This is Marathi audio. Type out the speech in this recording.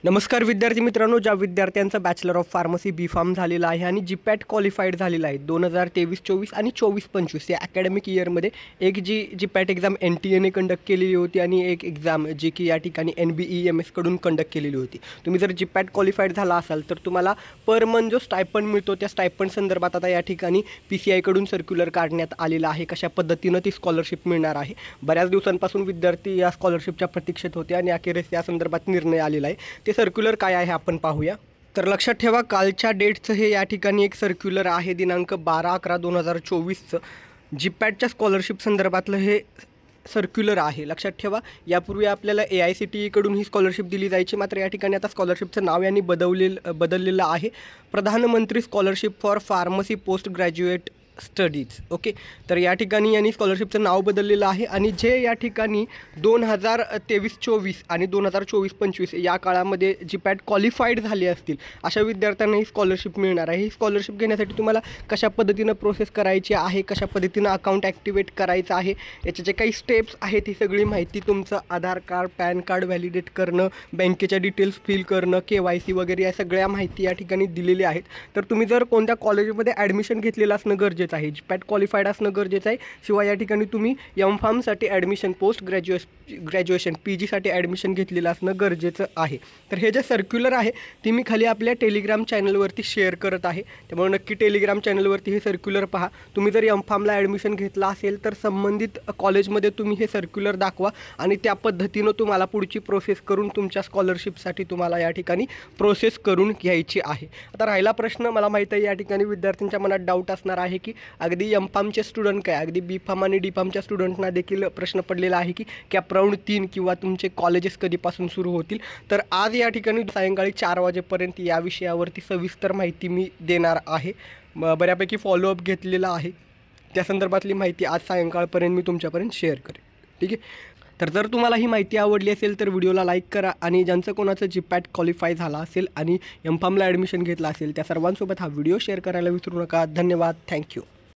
नमस्कार विद्यार्थी मित्रांनो, ज्या विद्यार्थ्यांचा bachelor of pharmacy B pharm झालेला आहे आणि जीपॅट क्वालिफाईड झालेला आहे 2023-24 आणि 24-25 या अकॅडमिक इयरमध्ये एक जीपॅट एक्झाम NTA ने कंडक्ट केलेली होती आणि एक एक्झाम जी की या ठिकाणी NBEMS कडून कंडक्ट केलेली होती। तुम्ही जर जीपॅट क्वालिफाईड झाला असाल तर तुम्हाला पर मंथ जो स्टायपंड मिळतो त्या स्टायपंड संदर्भात आता या ठिकाणी PCI कडून सर्क्युलर काढण्यात आलेला आहे। कशा पद्धतीनं ती स्कॉलरशिप मिळणार आहे, बऱ्याच दिवसांपासून विद्यार्थी या स्कॉलरशिपच्या प्रतीक्षेत होते आणि अखेरीस या संदर्भात निर्णय आलेला आहे। ते सर्क्युलर काय आहे आपण पाहूया। तर लक्षात ठेवा, कालच्या डेटचं हे या ठिकाणी एक सर्क्युलर आहे, दिनांक 12/11/2024चं जीपॅटच्या स्कॉलरशिप संदर्भातलं हे सर्क्युलर आहे। लक्षात ठेवा, यापूर्वी आपल्याला AICTE कडून ही स्कॉलरशिप दिली जायची, मात्र या ठिकाणी आता स्कॉलरशिपचं नाव यांनी बदललेलं आहे, प्रधानमंत्री scholarship for pharmacy post graduate studies. Okay, तर या ठिकाणी यांनी स्कॉलरशिपचं नाव बदललेलं आहे आणि जे या ठिकाणी 2023-24 आणि 2024-25 या काळामध्ये जीपॅट क्वालिफाईड झाले असतील अशा विद्यार्थ्यांना ही स्कॉलरशिप मिळणार आहे। ही स्कॉलरशिप घेण्यासाठी तुम्हाला कशा पद्धतीनं प्रोसेस करायची आहे, कशा पद्धतीनं अकाउंट ॲक्टिवेट करायचं आहे, याचे जे काही स्टेप्स आहेत ही सगळी माहिती तुमचं आधार कार्ड, पॅन कार्ड व्हॅलिडेट करणं, बँकेच्या डिटेल्स फिल करणं, KYC वगैरे या सगळ्या माहिती या ठिकाणी दिलेली आहेत। तर तुम्ही जर कोणत्या कॉलेजमध्ये ॲडमिशन घेतलेलं असणं गरजेचं आहे, जीपॅट क्वालिफाईड असणं गरजेचं आहे। शिवाय या ठिकाणी तुम्ही MPharmसाठी ॲडमिशन, पोस्ट ग्रॅज्युएशन PGसाठी ॲडमिशन घेतलेलं असणं गरजेचं आहे। तर हे जे सर्क्युलर आहे ती मी खाली आपल्या टेलिग्राम चॅनलवरती शेअर करत आहे, त्यामुळे नक्की टेलिग्राम चॅनलवरती हे सर्क्युलर पहा। तुम्ही जर MPharmला ॲडमिशन घेतला असेल तर संबंधित कॉलेजमध्ये तुम्ही हे सर्क्युलर दाखवा आणि त्या पद्धतीनं तुम्हाला पुढची प्रोसेस करून तुमच्या स्कॉलरशिपसाठी तुम्हाला या ठिकाणी प्रोसेस करून घ्यायची आहे। आता राहिला प्रश्न, मला माहीत आहे या ठिकाणी विद्यार्थ्यांच्या मनात डाऊट असणार आहे की अगदी MPharmचे स्टुडंट काय, अगदी B Pharm आणि D Pharmच्या स्टुडंटना देखील प्रश्न पडलेला आहे की कॅप राऊंड 3 किंवा तुमचे कॉलेजेस कधीपासून सुरू होतील। तर आज या ठिकाणी सायंकाळी 4 वाजेपर्यंत या विषयावरती सविस्तर माहिती मी देणार आहे। बऱ्यापैकी फॉलोअप घेतलेला आहे, त्या संदर्भातली माहिती आज सायंकाळपर्यंत मी तुमच्यापर्यंत शेअर करेन, ठीक आहे। तर जर तुम्हाला ही माहिती आवडली असेल तर व्हिडिओला लाईक करा आणि ज्यांचं कोणाचं जीपॅट क्वालिफाय झाला असेल आणि MPharmला ॲडमिशन घेतलं असेल त्या सर्वांसोबत हा व्हिडिओ शेअर करायला विसरू नका। धन्यवाद, थँक्यू।